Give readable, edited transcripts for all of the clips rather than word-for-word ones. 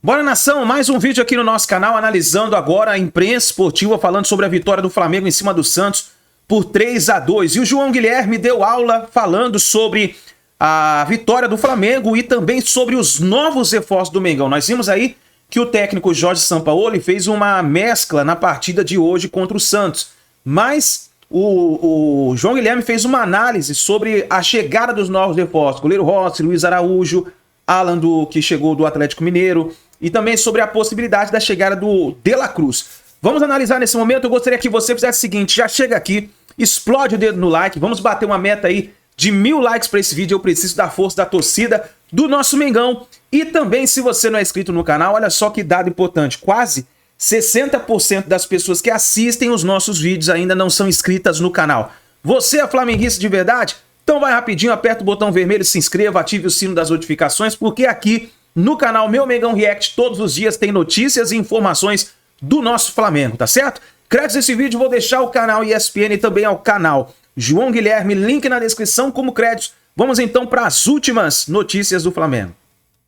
Bora, nação, mais um vídeo aqui no nosso canal, analisando agora a imprensa esportiva, falando sobre a vitória do Flamengo em cima do Santos por 3-2. E o João Guilherme deu aula falando sobre a vitória do Flamengo e também sobre os novos reforços do Mengão. Nós vimos aí que o técnico Jorge Sampaoli fez uma mescla na partida de hoje contra o Santos. Mas o João Guilherme fez uma análise sobre a chegada dos novos reforços. Goleiro Rossi, Luiz Araújo, Alan, que chegou do Atlético Mineiro, e também sobre a possibilidade da chegada do De La Cruz. Vamos analisar nesse momento. Eu gostaria que você fizesse o seguinte: já chega aqui, explode o dedo no like, vamos bater uma meta aí de 1000 likes para esse vídeo. Eu preciso da força da torcida do nosso Mengão. E também, se você não é inscrito no canal, olha só que dado importante, quase 60% das pessoas que assistem os nossos vídeos ainda não são inscritas no canal. Você é flamenguista de verdade? Então vai rapidinho, aperta o botão vermelho, se inscreva, ative o sino das notificações, porque aqui no canal Meu Mengão React todos os dias tem notícias e informações do nosso Flamengo, tá certo? Créditos desse vídeo vou deixar o canal ESPN e também ao canal João Guilherme, link na descrição como créditos. Vamos então para as últimas notícias do Flamengo.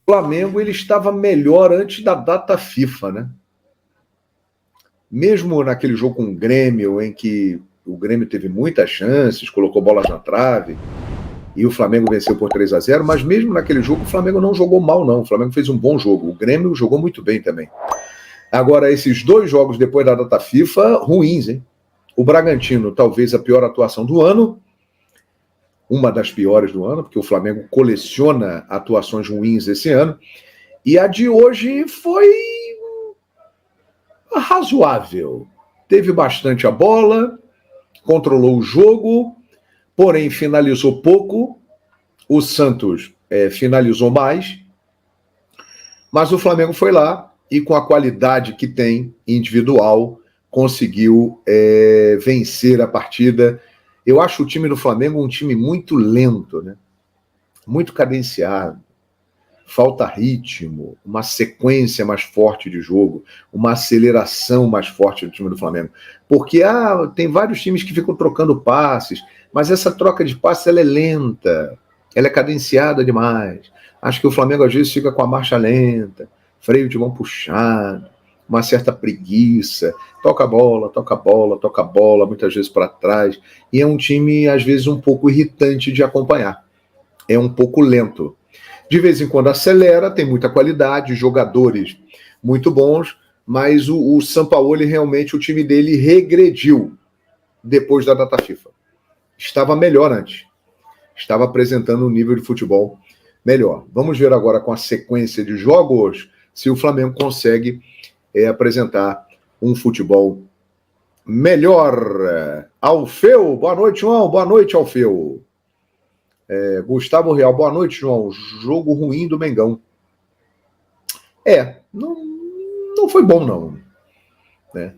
O Flamengo ele estava melhor antes da data FIFA, né? Mesmo naquele jogo com o Grêmio, em que o Grêmio teve muitas chances, colocou bolas na trave, e o Flamengo venceu por 3-0, mas mesmo naquele jogo o Flamengo não jogou mal, não. O Flamengo fez um bom jogo. O Grêmio jogou muito bem também. Agora, esses dois jogos depois da data FIFA, ruins, hein? O Bragantino, talvez a pior atuação do ano, uma das piores do ano, porque o Flamengo coleciona atuações ruins esse ano, e a de hoje foi razoável. Teve bastante a bola, controlou o jogo, porém finalizou pouco. O Santos finalizou mais, mas o Flamengo foi lá e, com a qualidade que tem individual, conseguiu vencer a partida. Eu acho o time do Flamengo um time muito lento, né? Muito cadenciado. Falta ritmo, uma sequência mais forte de jogo, uma aceleração mais forte do time do Flamengo. Porque tem vários times que ficam trocando passes, mas essa troca de passes ela é lenta, ela é cadenciada demais. Acho que o Flamengo às vezes fica com a marcha lenta, freio de mão puxado, uma certa preguiça, toca a bola, toca a bola, toca a bola, muitas vezes para trás, e é um time às vezes um pouco irritante de acompanhar, é um pouco lento. De vez em quando acelera, tem muita qualidade, jogadores muito bons, mas o Sampaoli realmente, o time dele regrediu depois da data FIFA. Estava melhor antes. Estava apresentando um nível de futebol melhor. Vamos ver agora com a sequência de jogos se o Flamengo consegue apresentar um futebol melhor. Alfeu, boa noite, João. Boa noite, Alfeu. Gustavo Real, boa noite, João. Jogo ruim do Mengão. Não foi bom, não. Né?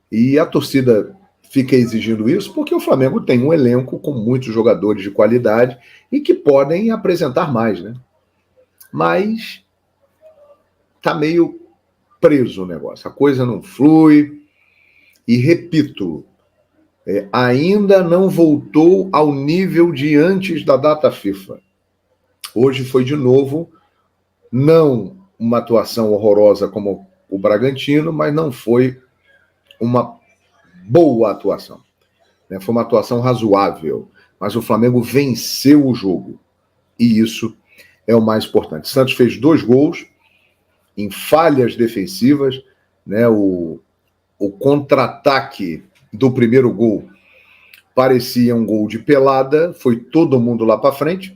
E a torcida fica exigindo isso porque o Flamengo tem um elenco com muitos jogadores de qualidade e que podem apresentar mais, né? Mas tá meio preso o negócio. A coisa não flui. E repito, ainda não voltou ao nível de antes da data FIFA. Hoje foi de novo, não uma atuação horrorosa como o Bragantino, mas não foi uma boa atuação. Foi uma atuação razoável, mas o Flamengo venceu o jogo. E isso é o mais importante. Santos fez 2 gols em falhas defensivas, né? O contra-ataque do primeiro gol parecia um gol de pelada, foi todo mundo lá para frente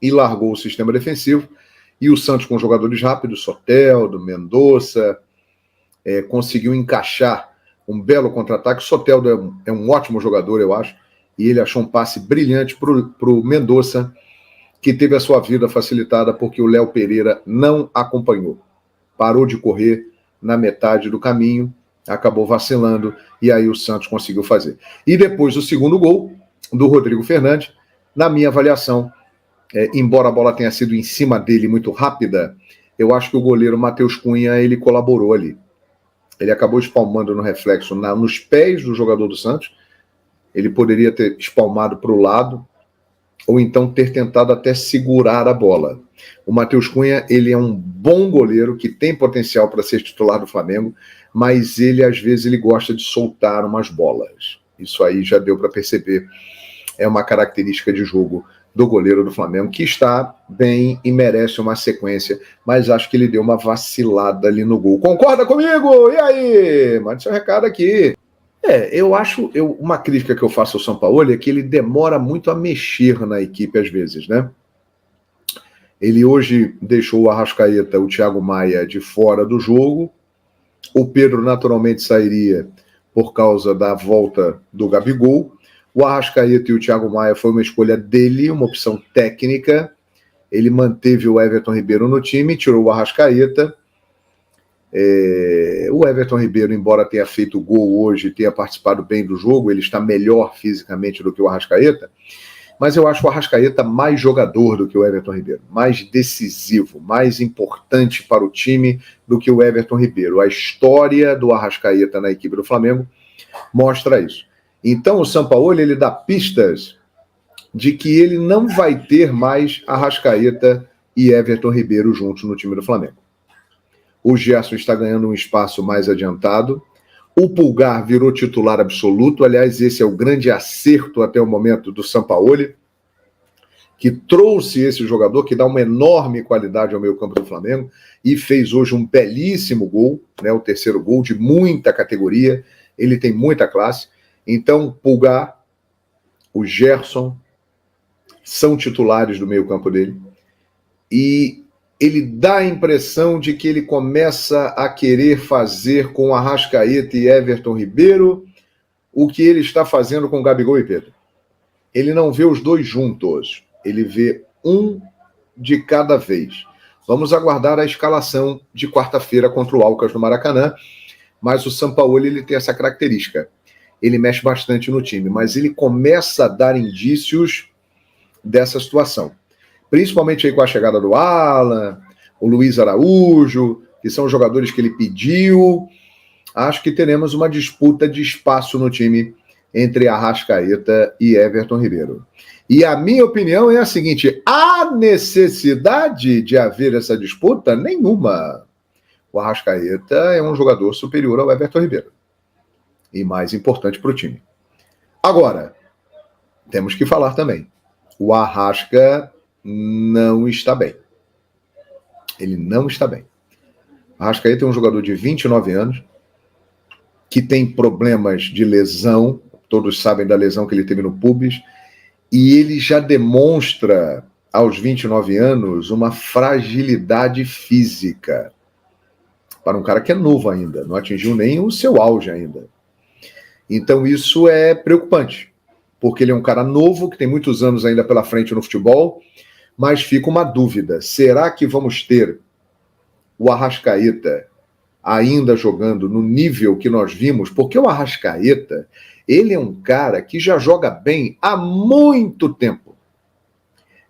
e largou o sistema defensivo. E o Santos, com jogadores rápidos, Soteldo, Mendonça, conseguiu encaixar um belo contra-ataque. Soteldo é um ótimo jogador, eu acho, e ele achou um passe brilhante para o Mendonça, que teve a sua vida facilitada porque o Léo Pereira não acompanhou. Parou de correr na metade do caminho, acabou vacilando, e aí o Santos conseguiu fazer. E depois o segundo gol do Rodrigo Fernandes, na minha avaliação, embora a bola tenha sido em cima dele muito rápida, eu acho que o goleiro Matheus Cunha, ele colaborou ali. Ele acabou espalmando no reflexo nos pés do jogador do Santos. Ele poderia ter espalmado para o lado, ou então ter tentado até segurar a bola. O Matheus Cunha, ele é um bom goleiro que tem potencial para ser titular do Flamengo, mas ele, às vezes, ele gosta de soltar umas bolas. Isso aí já deu para perceber. É uma característica de jogo do goleiro do Flamengo, que está bem e merece uma sequência, mas acho que ele deu uma vacilada ali no gol. Concorda comigo? E aí? Mande seu recado aqui. Eu acho, uma crítica que eu faço ao Sampaoli é que ele demora muito a mexer na equipe às vezes, né? Ele hoje deixou o Arrascaeta, o Thiago Maia de fora do jogo, o Pedro naturalmente sairia por causa da volta do Gabigol, o Arrascaeta e o Thiago Maia foi uma escolha dele, uma opção técnica, ele manteve o Everton Ribeiro no time, tirou o Arrascaeta. O Everton Ribeiro, embora tenha feito gol hoje, tenha participado bem do jogo, ele está melhor fisicamente do que o Arrascaeta, mas eu acho o Arrascaeta mais jogador do que o Everton Ribeiro, mais decisivo, mais importante para o time do que o Everton Ribeiro. A história do Arrascaeta na equipe do Flamengo mostra isso. Então o Sampaoli, ele dá pistas de que ele não vai ter mais Arrascaeta e Everton Ribeiro juntos no time do Flamengo. O Gerson está ganhando um espaço mais adiantado. O Pulgar virou titular absoluto. Aliás, esse é o grande acerto até o momento do Sampaoli, que trouxe esse jogador, que dá uma enorme qualidade ao meio-campo do Flamengo e fez hoje um belíssimo gol, né, o terceiro gol de muita categoria. Ele tem muita classe. Então, Pulgar, o Gerson são titulares do meio-campo dele. E ele dá a impressão de que ele começa a querer fazer com Arrascaeta e Everton Ribeiro o que ele está fazendo com Gabigol e Pedro. Ele não vê os dois juntos, ele vê um de cada vez. Vamos aguardar a escalação de quarta-feira contra o Alcas no Maracanã, mas o Sampaoli, ele tem essa característica. Ele mexe bastante no time, mas ele começa a dar indícios dessa situação. Principalmente aí com a chegada do Alan, o Luiz Araújo, que são jogadores que ele pediu. Acho que teremos uma disputa de espaço no time entre Arrascaeta e Everton Ribeiro. E a minha opinião é a seguinte: há necessidade de haver essa disputa? Nenhuma. O Arrascaeta é um jogador superior ao Everton Ribeiro e mais importante para o time. Agora, temos que falar também. O Arrasca não está bem. Ele não está bem. Arrascaeta é um jogador de 29 anos que tem problemas de lesão, todos sabem da lesão que ele teve no pubis, e ele já demonstra aos 29 anos uma fragilidade física para um cara que é novo ainda, não atingiu nem o seu auge ainda. Então isso é preocupante, porque ele é um cara novo, que tem muitos anos ainda pela frente no futebol, mas fica uma dúvida: será que vamos ter o Arrascaeta ainda jogando no nível que nós vimos? Porque o Arrascaeta, ele é um cara que já joga bem há muito tempo.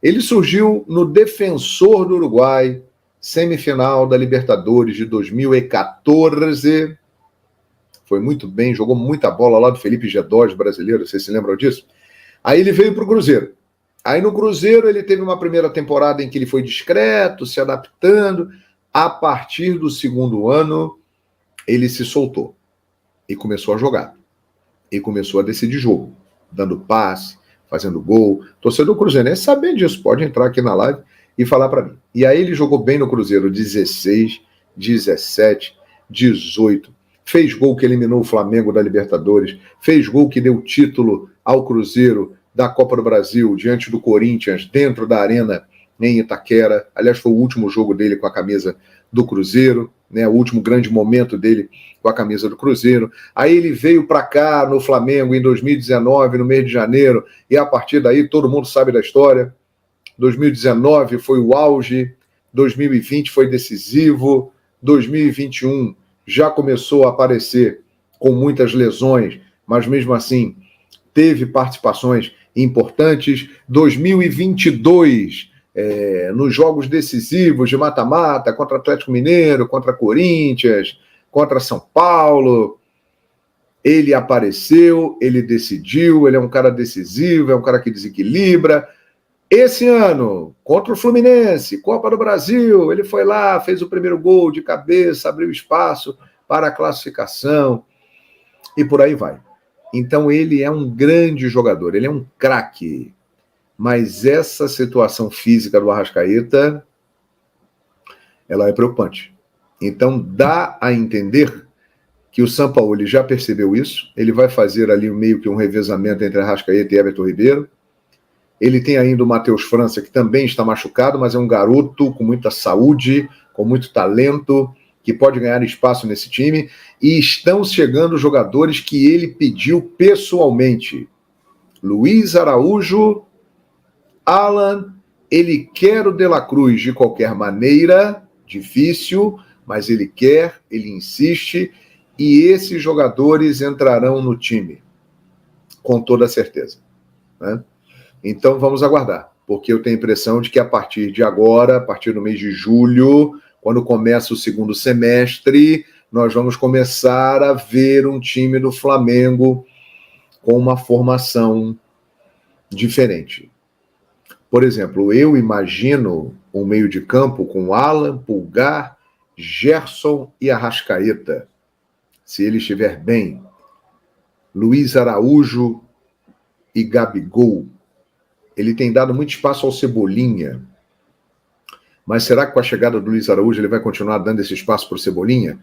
Ele surgiu no Defensor do Uruguai, semifinal da Libertadores de 2014. Foi muito bem, jogou muita bola lá do Felipe Gedós, brasileiro, vocês se lembram disso? Aí ele veio para o Cruzeiro. Aí no Cruzeiro ele teve uma primeira temporada em que ele foi discreto, se adaptando. A partir do segundo ano, ele se soltou e começou a jogar. E começou a decidir jogo, dando passe, fazendo gol. Torcedor cruzeirense sabe disso, pode entrar aqui na live e falar para mim. E aí ele jogou bem no Cruzeiro 16, 17, 18. Fez gol que eliminou o Flamengo da Libertadores. Fez gol que deu título ao Cruzeiro da Copa do Brasil diante do Corinthians, dentro da arena em Itaquera. Aliás, foi o último jogo dele com a camisa do Cruzeiro, né? O último grande momento dele com a camisa do Cruzeiro. Aí ele veio para cá no Flamengo em 2019, no mês de janeiro, e a partir daí todo mundo sabe da história. 2019 foi o auge, 2020 foi decisivo, 2021 já começou a aparecer com muitas lesões, mas mesmo assim teve participações importantes. 2022, nos jogos decisivos de mata-mata, contra Atlético Mineiro, contra Corinthians, contra São Paulo, ele apareceu, ele decidiu, ele é um cara decisivo, é um cara que desequilibra. Esse ano, contra o Fluminense, Copa do Brasil, ele foi lá, fez o primeiro gol de cabeça, abriu espaço para a classificação e por aí vai. Então ele é um grande jogador, ele é um craque. Mas essa situação física do Arrascaeta, ela é preocupante. Então dá a entender que o Sampaoli já percebeu isso, ele vai fazer ali meio que um revezamento entre Arrascaeta e Everton Ribeiro. Ele tem ainda o Matheus França, que também está machucado, mas é um garoto com muita saúde, com muito talento, que pode ganhar espaço nesse time. E estão chegando jogadores que ele pediu pessoalmente. Luiz Araújo, Alan, ele quer o De La Cruz de qualquer maneira, difícil, mas ele quer, ele insiste, e esses jogadores entrarão no time, com toda certeza, né? Então vamos aguardar, porque eu tenho a impressão de que a partir de agora, a partir do mês de julho, quando começa o segundo semestre, nós vamos começar a ver um time do Flamengo com uma formação diferente. Por exemplo, eu imagino um meio de campo com Alan, Pulgar, Gerson e Arrascaeta, se ele estiver bem, Luiz Araújo e Gabigol. Ele tem dado muito espaço ao Cebolinha, mas será que com a chegada do Luiz Araújo ele vai continuar dando esse espaço para o Cebolinha?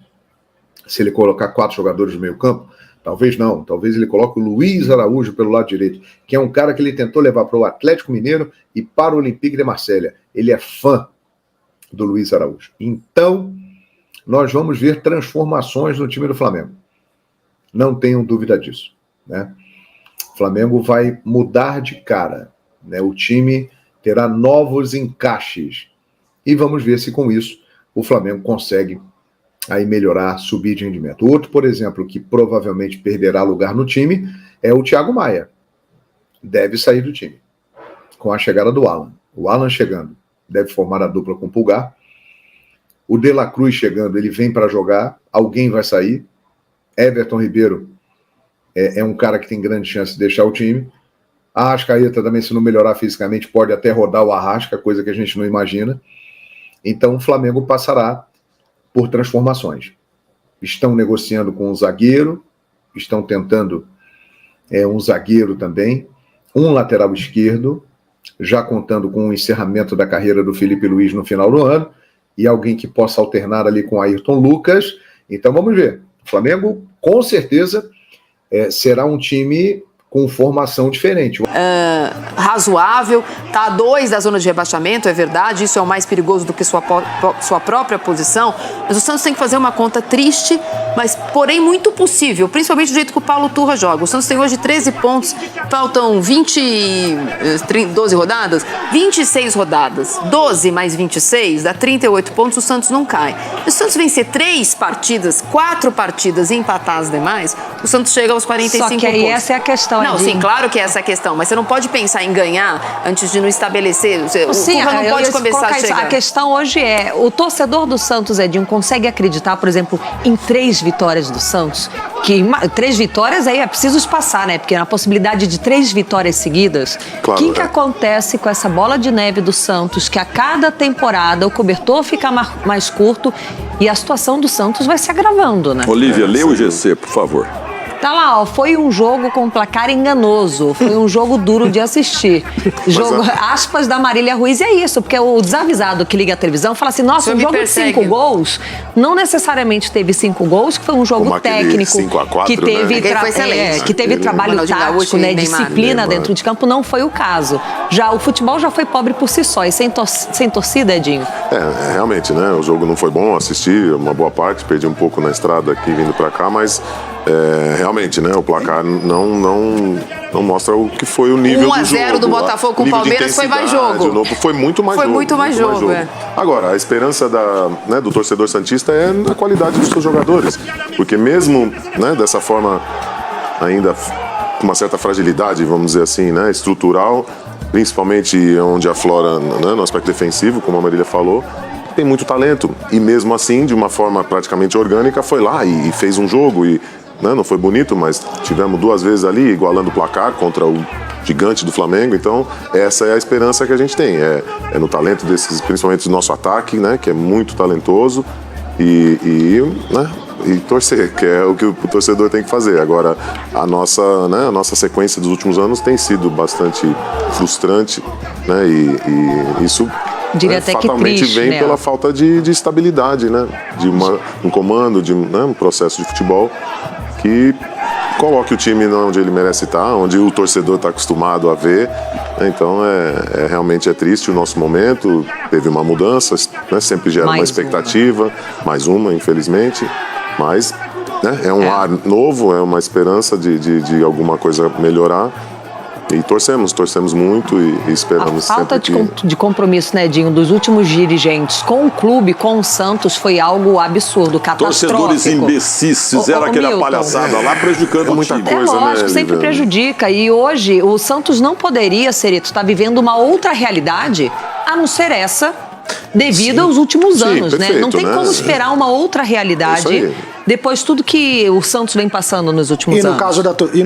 Se ele colocar 4 jogadores no meio campo? Talvez não, talvez ele coloque o Luiz Araújo pelo lado direito, que é um cara que ele tentou levar para o Atlético Mineiro e para o Olympique de Marselha. Ele é fã do Luiz Araújo. Então, nós vamos ver transformações no time do Flamengo. Não tenham dúvida disso, né? O Flamengo vai mudar de cara, né? O time terá novos encaixes. E vamos ver se com isso o Flamengo consegue aí melhorar, subir de rendimento. Outro, por exemplo, que provavelmente perderá lugar no time é o Thiago Maia. Deve sair do time com a chegada do Alan. O Alan chegando deve formar a dupla com o Pulgar. O De La Cruz chegando, ele vem para jogar, alguém vai sair. Everton Ribeiro é um cara que tem grande chance de deixar o time. A Arrascaeta também, se não melhorar fisicamente, pode até rodar o Arrasca, coisa que a gente não imagina. Então o Flamengo passará por transformações. Estão negociando com um zagueiro, estão tentando um zagueiro também, um lateral esquerdo, já contando com o encerramento da carreira do Felipe Luiz no final do ano, e alguém que possa alternar ali com Ayrton Lucas. Então vamos ver. O Flamengo, com certeza, será um time com formação diferente. Razoável, tá a 2 da zona de rebaixamento, é verdade, isso é o mais perigoso do que sua própria posição, mas o Santos tem que fazer uma conta triste, mas porém muito possível, principalmente do jeito que o Paulo Turra joga. O Santos tem hoje 13 pontos, faltam 12 rodadas, 26 rodadas, 12 mais 26, dá 38 pontos, o Santos não cai. Se o Santos vencer 4 partidas e empatar as demais, o Santos chega aos 45 pontos. Só que aí essa é a questão. Não, sim, claro que é essa a questão, mas você não pode pensar em ganhar antes de não estabelecer. Sim, o Turra não pode começar a chegar. A questão hoje é, o torcedor do Santos, Edinho, consegue acreditar, por exemplo, em 3 vitórias do Santos? Que 3 vitórias aí é preciso espaçar, né? Porque na possibilidade de 3 vitórias seguidas, claro, o que acontece com essa bola de neve do Santos, que a cada temporada o cobertor fica mais curto e a situação do Santos vai se agravando, né? Olívia, lê o GC, por favor. Tá lá, ó, foi um jogo com placar enganoso, foi um jogo duro de assistir. Jogo, aspas da Marília Ruiz, e é isso, porque o desavisado que liga a televisão fala assim, nossa, um jogo de 5 gols, não necessariamente teve 5 gols, que foi um jogo técnico, 5-4, que teve, né? que teve trabalho tático, né, disciplina dentro de campo, não foi o caso. Já o futebol já foi pobre por si só, e sem torcida, Edinho. Realmente, né, o jogo não foi bom, assisti uma boa parte, perdi um pouco na estrada aqui vindo pra cá, mas realmente, né, o placar não mostra o que foi o nível do jogo. 1-0 do Botafogo com o Palmeiras foi mais jogo. Foi muito mais jogo. Foi muito mais jogo. Agora, a esperança do torcedor santista é na qualidade dos seus jogadores. Porque mesmo, né, dessa forma, ainda com uma certa fragilidade, vamos dizer assim, né, estrutural, principalmente onde aflora, né, no aspecto defensivo, como a Marília falou, tem muito talento. E mesmo assim, de uma forma praticamente orgânica, foi lá e fez um jogo e né, não foi bonito, mas tivemos 2 vezes ali igualando o placar contra o gigante do Flamengo. Então essa é a esperança que a gente tem, é no talento desses, principalmente do nosso ataque, né, que é muito talentoso, e torcer, que é o que o torcedor tem que fazer. Agora, a nossa sequência dos últimos anos tem sido bastante frustrante, né? E isso diria até que fatalmente triste, vem né? pela falta de estabilidade, né? De um comando, de um processo de futebol que coloque o time onde ele merece estar, onde o torcedor está acostumado a ver. Então, realmente é triste o nosso momento. Teve uma mudança, né? Sempre gera uma expectativa, mais uma, infelizmente. Mas, né, é um ar novo, é uma esperança de alguma coisa melhorar. E torcemos muito e esperamos a falta sempre de compromisso, né, Edinho, dos últimos dirigentes com o clube, com o Santos, foi algo absurdo, catastrófico. Torcedores imbecis fizeram aquela Milton, palhaçada lá, prejudicando muita o time. coisa, lógico, né, sempre Viviane? prejudica. E hoje o Santos não poderia, Serito, estar vivendo uma outra realidade, a não ser essa, devido aos últimos anos, né? perfeito, Não tem né? como esperar uma outra realidade É isso aí. depois de tudo que o Santos vem passando nos últimos E no, anos.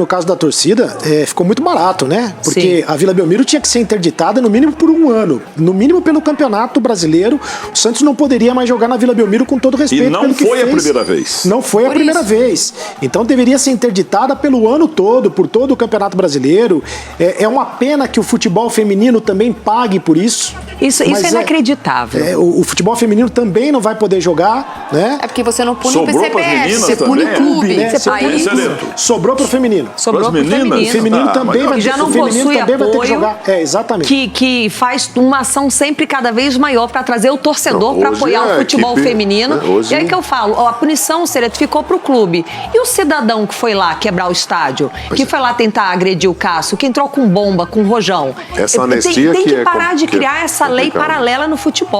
caso da torcida, ficou muito barato, né? Porque Sim. a Vila Belmiro tinha que ser interditada no mínimo por 1 ano. No mínimo pelo Campeonato Brasileiro. O Santos não poderia mais jogar na Vila Belmiro com todo respeito. E não pelo que foi a fez. primeira vez. Não foi a primeira vez. Então deveria ser interditada pelo ano todo, por todo o Campeonato Brasileiro. É uma pena que o futebol feminino também pague por isso. Isso é inacreditável. O futebol feminino também não vai poder jogar, né? É porque você não pune Sobrou o pras PCPS, meninas você pune também, o clube. né? Você Aí Excelente. sobrou pro feminino. Sobrou Pras pro meninas? feminino. O feminino também mas vai já ter, não o feminino possui também vai ter que apoio, jogar. Exatamente. Que faz uma ação sempre cada vez maior para trazer o torcedor Não, para hoje apoiar a o futebol equipe, feminino. né, hoje- E aí que eu falo, a punição, Sereto, ficou pro clube. E o cidadão que foi lá quebrar o estádio, que foi lá tentar agredir o Cássio, que entrou com bomba, com rojão. Essa anistia tem que que é parar de que é criar essa lei complicado. paralela no futebol.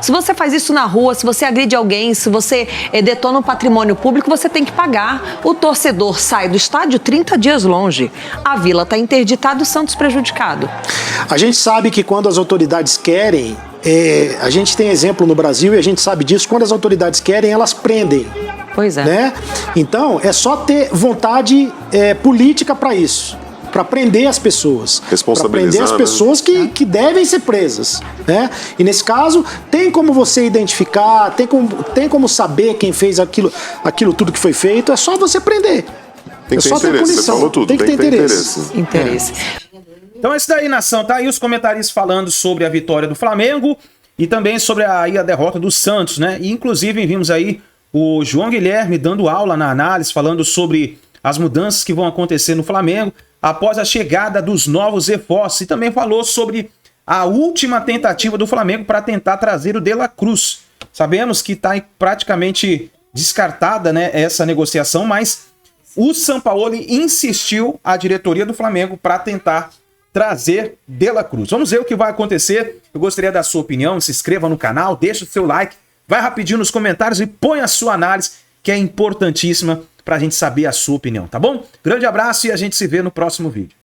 Se você faz isso na rua, se você agride alguém, se você detona um patrimônio público, você tem que pagar. O torcedor sai do estádio 30 dias longe. A Vila está interditada e o Santos prejudicado. A gente sabe que quando as autoridades querem, a gente tem exemplo no Brasil e a gente sabe disso, quando as autoridades querem, elas prendem. Pois é. Né? Então, é só ter vontade política para isso. Para prender as pessoas. Para Responsabilizar, prender as né? pessoas que devem ser presas. Né? E nesse caso, tem como você identificar, tem como saber quem fez aquilo tudo que foi feito, é só você prender. Tem que ter só ter interesse, você punição. falou tudo, Tem que ter interesse. Interesse. Então é isso daí, nação. Tá aí os comentaristas falando sobre a vitória do Flamengo e também sobre a derrota do Santos, né? E inclusive vimos aí o João Guilherme dando aula na análise, falando sobre as mudanças que vão acontecer no Flamengo após a chegada dos novos reforços. E também falou sobre a última tentativa do Flamengo para tentar trazer o De La Cruz. Sabemos que está praticamente descartada, né, essa negociação, mas o Sampaoli insistiu a diretoria do Flamengo para tentar trazer De La Cruz. Vamos ver o que vai acontecer. Eu gostaria da sua opinião. Se inscreva no canal, deixa o seu like, vai rapidinho nos comentários e põe a sua análise, que é importantíssima para a gente saber a sua opinião, tá bom? Grande abraço e a gente se vê no próximo vídeo.